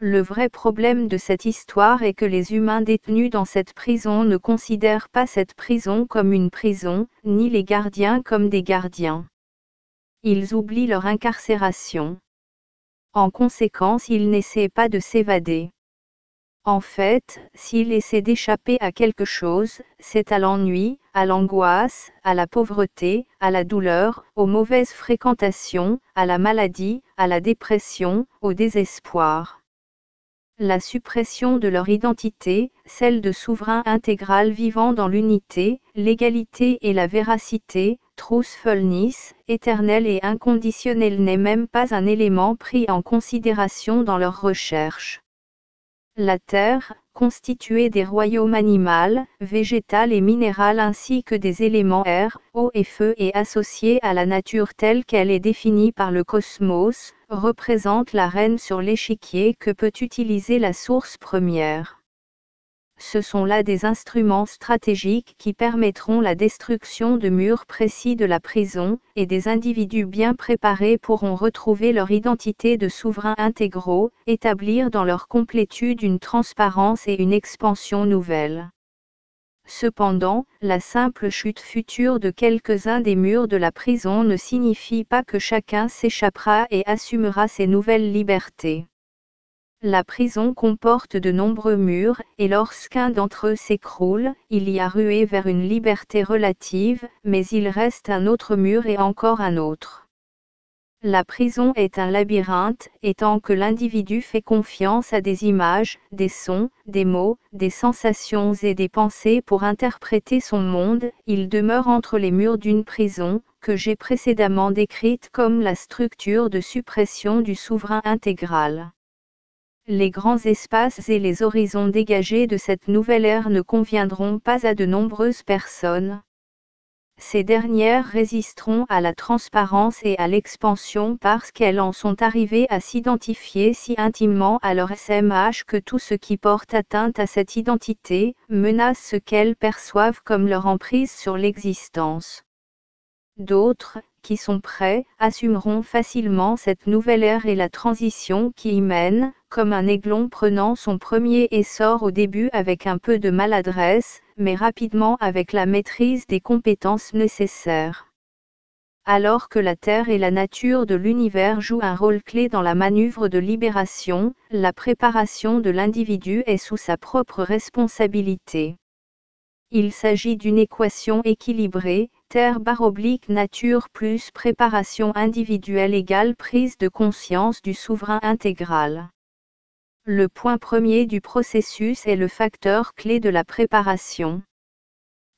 Le vrai problème de cette histoire est que les humains détenus dans cette prison ne considèrent pas cette prison comme une prison, ni les gardiens comme des gardiens. Ils oublient leur incarcération. En conséquence, ils n'essaient pas de s'évader. En fait, s'ils essaient d'échapper à quelque chose, c'est à l'ennui, à l'angoisse, à la pauvreté, à la douleur, aux mauvaises fréquentations, à la maladie, à la dépression, au désespoir. La suppression de leur identité, celle de souverains intégral vivant dans l'unité, l'égalité et la véracité, truthfulness, éternelle et inconditionnelle n'est même pas un élément pris en considération dans leurs recherches. La Terre, constituée des royaumes animal, végétal et minéral ainsi que des éléments air, eau et feu et associée à la nature telle qu'elle est définie par le cosmos, représente la reine sur l'échiquier que peut utiliser la source première. Ce sont là des instruments stratégiques qui permettront la destruction de murs précis de la prison, et des individus bien préparés pourront retrouver leur identité de souverains intégraux, établir dans leur complétude une transparence et une expansion nouvelle. Cependant, la simple chute future de quelques-uns des murs de la prison ne signifie pas que chacun s'échappera et assumera ses nouvelles libertés. La prison comporte de nombreux murs, et lorsqu'un d'entre eux s'écroule, il y a ruée vers une liberté relative, mais il reste un autre mur et encore un autre. La prison est un labyrinthe, et tant que l'individu fait confiance à des images, des sons, des mots, des sensations et des pensées pour interpréter son monde, il demeure entre les murs d'une prison, que j'ai précédemment décrite comme la structure de suppression du souverain intégral. Les grands espaces et les horizons dégagés de cette nouvelle ère ne conviendront pas à de nombreuses personnes. Ces dernières résisteront à la transparence et à l'expansion parce qu'elles en sont arrivées à s'identifier si intimement à leur SMH que tout ce qui porte atteinte à cette identité menace ce qu'elles perçoivent comme leur emprise sur l'existence. D'autres, qui sont prêts, assumeront facilement cette nouvelle ère et la transition qui y mène, comme un aiglon prenant son premier essor au début avec un peu de maladresse, mais rapidement avec la maîtrise des compétences nécessaires. Alors que la Terre et la nature de l'univers jouent un rôle clé dans la manœuvre de libération, la préparation de l'individu est sous sa propre responsabilité. Il s'agit d'une équation équilibrée, Terre/nature plus préparation individuelle égale prise de conscience du souverain intégral. Le point premier du processus est le facteur clé de la préparation.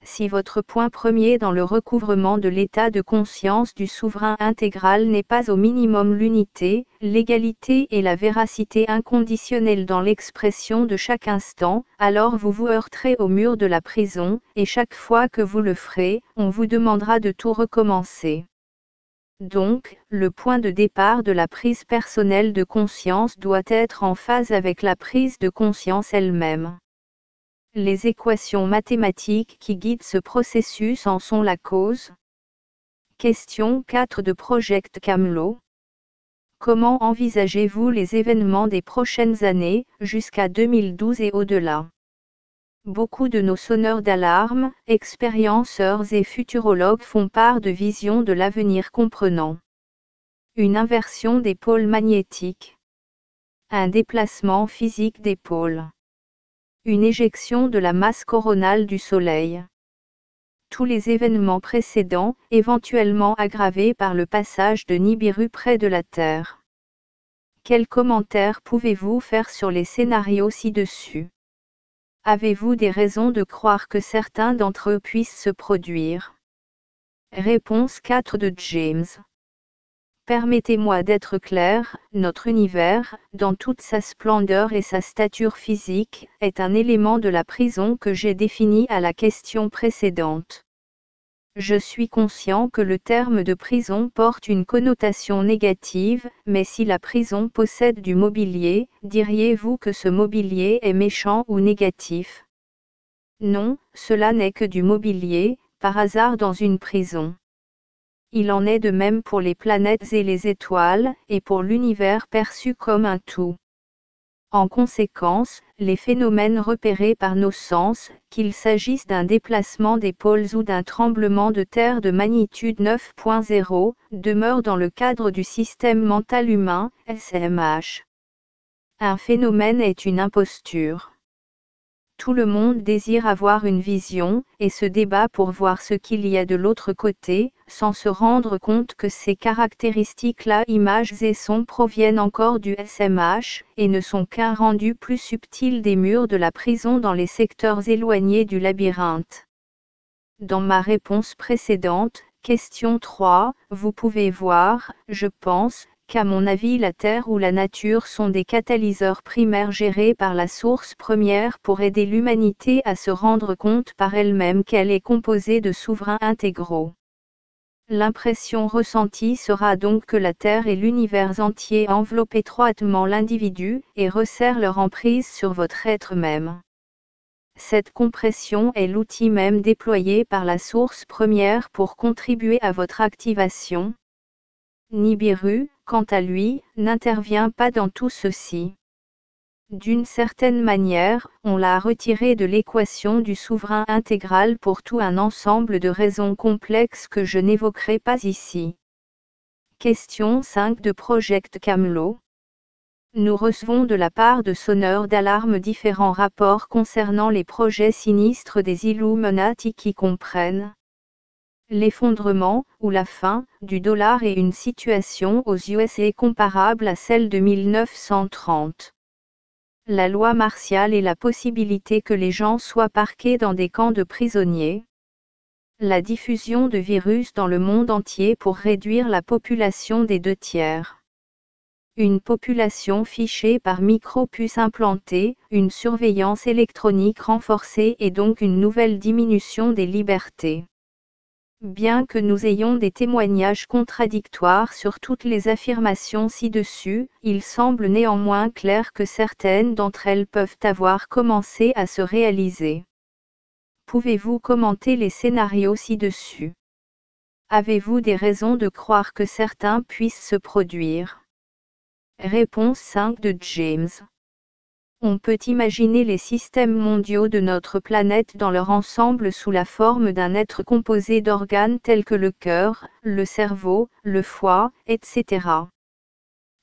Si votre point premier dans le recouvrement de l'état de conscience du souverain intégral n'est pas au minimum l'unité, l'égalité et la véracité inconditionnelle dans l'expression de chaque instant, alors vous vous heurterez au mur de la prison, et chaque fois que vous le ferez, on vous demandera de tout recommencer. Donc, le point de départ de la prise personnelle de conscience doit être en phase avec la prise de conscience elle-même. Les équations mathématiques qui guident ce processus en sont la cause. Question 4 de Project Camelot. Comment envisagez-vous les événements des prochaines années, jusqu'à 2012 et au-delà? Beaucoup de nos sonneurs d'alarme, expérienceurs et futurologues font part de visions de l'avenir comprenant une inversion des pôles magnétiques, un déplacement physique des pôles, une éjection de la masse coronale du Soleil. Tous les événements précédents, éventuellement aggravés par le passage de Nibiru près de la Terre. Quels commentaires pouvez-vous faire sur les scénarios ci-dessus? Avez-vous des raisons de croire que certains d'entre eux puissent se produire? Réponse 4 de James. Permettez-moi d'être clair, notre univers, dans toute sa splendeur et sa stature physique, est un élément de la prison que j'ai défini à la question précédente. Je suis conscient que le terme de prison porte une connotation négative, mais si la prison possède du mobilier, diriez-vous que ce mobilier est méchant ou négatif? Non, cela n'est que du mobilier, par hasard dans une prison. Il en est de même pour les planètes et les étoiles, et pour l'univers perçu comme un tout. En conséquence, les phénomènes repérés par nos sens, qu'il s'agisse d'un déplacement des pôles ou d'un tremblement de terre de magnitude 9.0, demeurent dans le cadre du système mental humain, SMH. Un phénomène est une imposture. Tout le monde désire avoir une vision, et se débat pour voir ce qu'il y a de l'autre côté, sans se rendre compte que ces caractéristiques-là, images et sons, proviennent encore du SMH, et ne sont qu'un rendu plus subtil des murs de la prison dans les secteurs éloignés du labyrinthe. Dans ma réponse précédente, question 3, vous pouvez voir, je pense, qu'à mon avis la Terre ou la nature sont des catalyseurs primaires gérés par la source première pour aider l'humanité à se rendre compte par elle-même qu'elle est composée de souverains intégraux. L'impression ressentie sera donc que la Terre et l'univers entier enveloppent étroitement l'individu et resserrent leur emprise sur votre être même. Cette compression est l'outil même déployé par la source première pour contribuer à votre activation. Nibiru, quant à lui, n'intervient pas dans tout ceci. D'une certaine manière, on l'a retiré de l'équation du souverain intégral pour tout un ensemble de raisons complexes que je n'évoquerai pas ici. Question 5 de Project Camelot. Nous recevons de la part de sonneurs d'alarme différents rapports concernant les projets sinistres des Illuminati qui comprennent l'effondrement, ou la fin, du dollar et une situation aux USA comparable à celle de 1930. La loi martiale et la possibilité que les gens soient parqués dans des camps de prisonniers. La diffusion de virus dans le monde entier pour réduire la population des 2/3. Une population fichée par micro-puces implantées, une surveillance électronique renforcée et donc une nouvelle diminution des libertés. Bien que nous ayons des témoignages contradictoires sur toutes les affirmations ci-dessus, il semble néanmoins clair que certaines d'entre elles peuvent avoir commencé à se réaliser. Pouvez-vous commenter les scénarios ci-dessus? Avez-vous des raisons de croire que certains puissent se produire? Réponse 5 de James. On peut imaginer les systèmes mondiaux de notre planète dans leur ensemble sous la forme d'un être composé d'organes tels que le cœur, le cerveau, le foie, etc.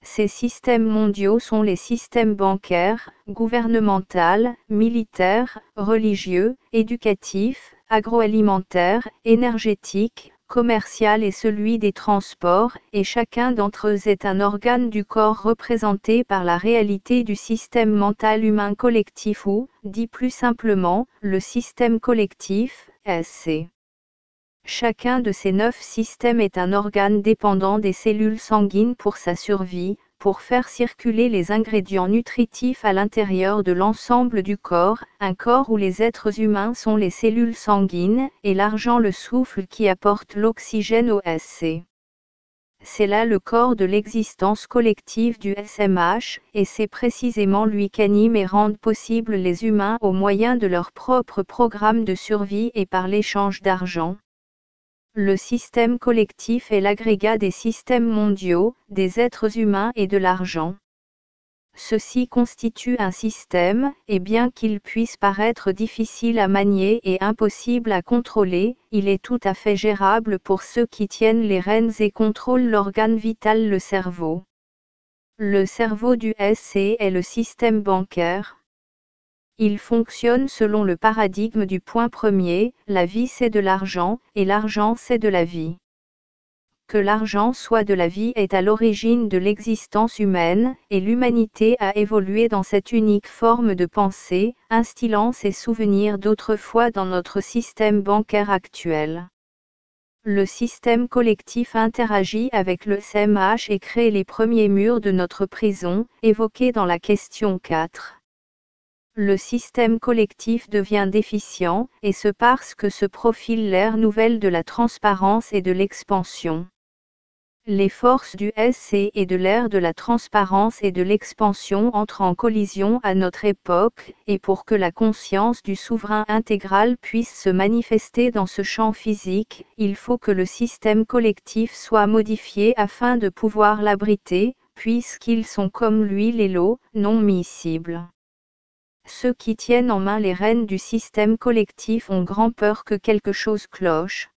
Ces systèmes mondiaux sont les systèmes bancaires, gouvernemental, militaires, religieux, éducatifs, agroalimentaires, énergétiques, commercial et celui des transports, et chacun d'entre eux est un organe du corps représenté par la réalité du système mental humain collectif ou, dit plus simplement, le système collectif, SC. Chacun de ces 9 systèmes est un organe dépendant des cellules sanguines pour sa survie, pour faire circuler les ingrédients nutritifs à l'intérieur de l'ensemble du corps, un corps où les êtres humains sont les cellules sanguines, et l'argent le souffle qui apporte l'oxygène au SC. C'est là le corps de l'existence collective du SMH, et c'est précisément lui qu'anime et rend possible les humains au moyen de leur propre programme de survie et par l'échange d'argent. Le système collectif est l'agrégat des systèmes mondiaux, des êtres humains et de l'argent. Ceci constitue un système, et bien qu'il puisse paraître difficile à manier et impossible à contrôler, il est tout à fait gérable pour ceux qui tiennent les rênes et contrôlent l'organe vital, le cerveau. Le cerveau du SC est le système bancaire. Il fonctionne selon le paradigme du point premier, la vie c'est de l'argent, et l'argent c'est de la vie. Que l'argent soit de la vie est à l'origine de l'existence humaine, et l'humanité a évolué dans cette unique forme de pensée, instillant ses souvenirs d'autrefois dans notre système bancaire actuel. Le système collectif interagit avec le SMH et crée les premiers murs de notre prison, évoqués dans la question 4. Le système collectif devient déficient, et ce parce que se profile l'ère nouvelle de la transparence et de l'expansion. Les forces du SC et de l'ère de la transparence et de l'expansion entrent en collision à notre époque, et pour que la conscience du souverain intégral puisse se manifester dans ce champ physique, il faut que le système collectif soit modifié afin de pouvoir l'abriter, puisqu'ils sont comme l'huile et l'eau, non miscibles. Ceux qui tiennent en main les rênes du système collectif ont grand peur que quelque chose cloche.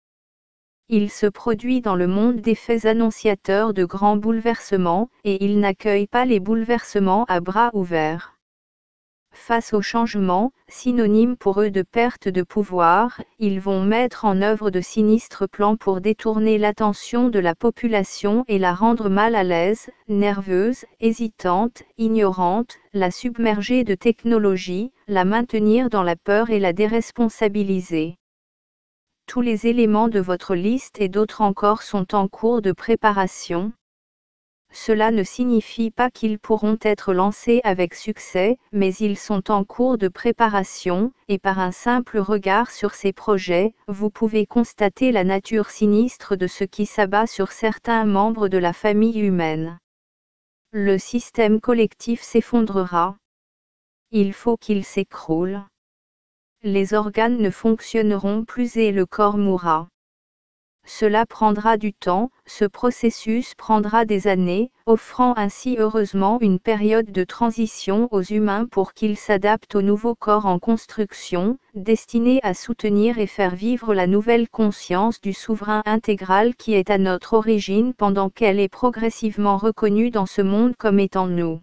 Il se produit dans le monde des faits annonciateurs de grands bouleversements, et ils n'accueillent pas les bouleversements à bras ouverts. Face au changement, synonyme pour eux de perte de pouvoir, ils vont mettre en œuvre de sinistres plans pour détourner l'attention de la population et la rendre mal à l'aise, nerveuse, hésitante, ignorante, la submerger de technologie, la maintenir dans la peur et la déresponsabiliser. Tous les éléments de votre liste et d'autres encore sont en cours de préparation. Cela ne signifie pas qu'ils pourront être lancés avec succès, mais ils sont en cours de préparation, et par un simple regard sur ces projets, vous pouvez constater la nature sinistre de ce qui s'abat sur certains membres de la famille humaine. Le système collectif s'effondrera. Il faut qu'il s'écroule. Les organes ne fonctionneront plus et le corps mourra. Cela prendra du temps, ce processus prendra des années, offrant ainsi heureusement une période de transition aux humains pour qu'ils s'adaptent au nouveau corps en construction, destiné à soutenir et faire vivre la nouvelle conscience du souverain intégral qui est à notre origine pendant qu'elle est progressivement reconnue dans ce monde comme étant nous.